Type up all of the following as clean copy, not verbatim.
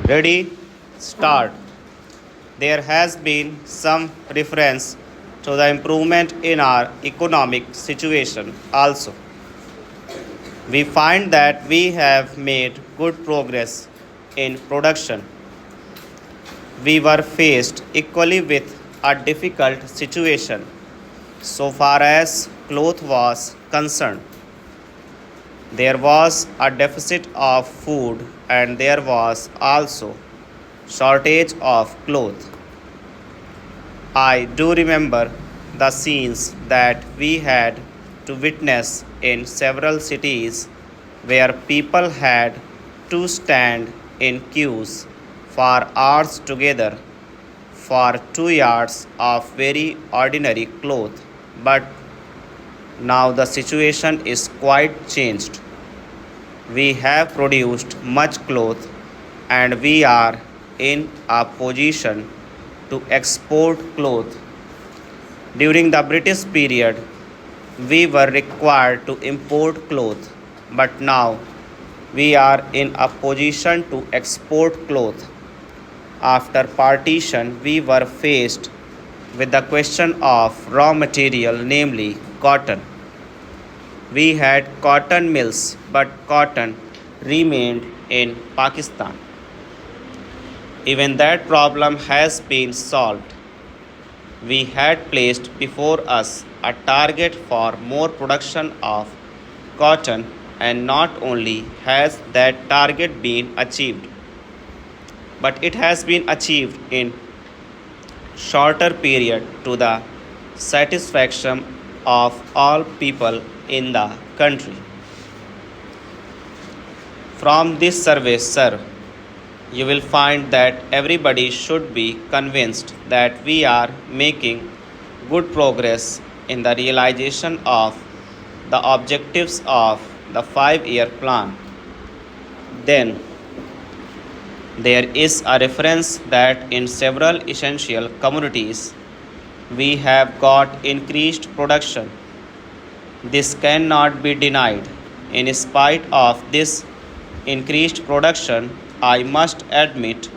Ready? Start. There has been some reference to the improvement in our economic situation also. We find that we have made good progress in production. We were faced equally with a difficult situation so far as cloth was concerned. There was a deficit of food and there was also shortage of clothes. I do remember the scenes that we had to witness in several cities where people had to stand in queues for hours together for 2 yards of very ordinary cloth. But now the situation is quite changed. We have produced much cloth and we are in a position to export cloth. During the British period, we were required to import cloth, but now we are in a position to export cloth. After partition, we were faced with the question of raw material, namely cotton. We had cotton mills, but cotton remained in Pakistan. Even that problem has been solved. We had placed before us a target for more production of cotton, and not only has that target been achieved, but it has been achieved in shorter period to the satisfaction of all people in the country. From this survey, sir, you will find that everybody should be convinced that we are making good progress in the realization of the objectives of the 5 year plan. Then there is a reference that in several essential commodities we have got increased production. This cannot be denied. In spite of this increased production, I must admit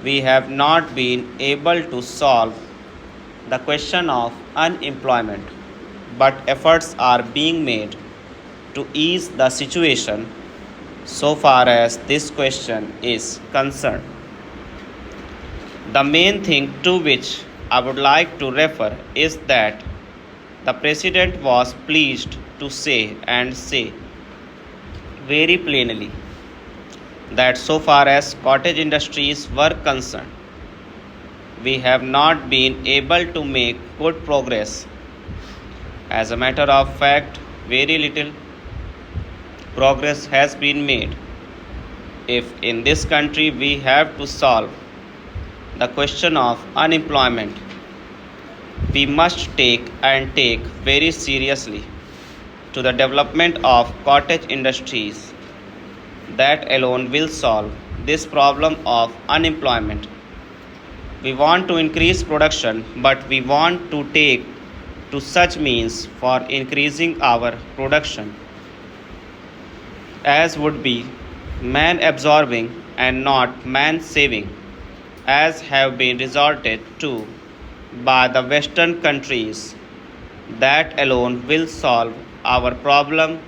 we have not been able to solve the question of unemployment, but efforts are being made to ease the situation so far as this question is concerned. The main thing to which I would like to refer is that the President was pleased to say and say very plainly that so far as cottage industries were concerned, we have not been able to make good progress. As a matter of fact, very little progress has been made. If in this country we have to solve the question of unemployment, we must take very seriously to the development of cottage industries. That alone will solve this problem of unemployment. We want to increase production, but we want to take to such means for increasing our production as would be man absorbing and not man saving, as have been resorted to by the Western countries. That alone will solve our problem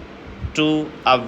to a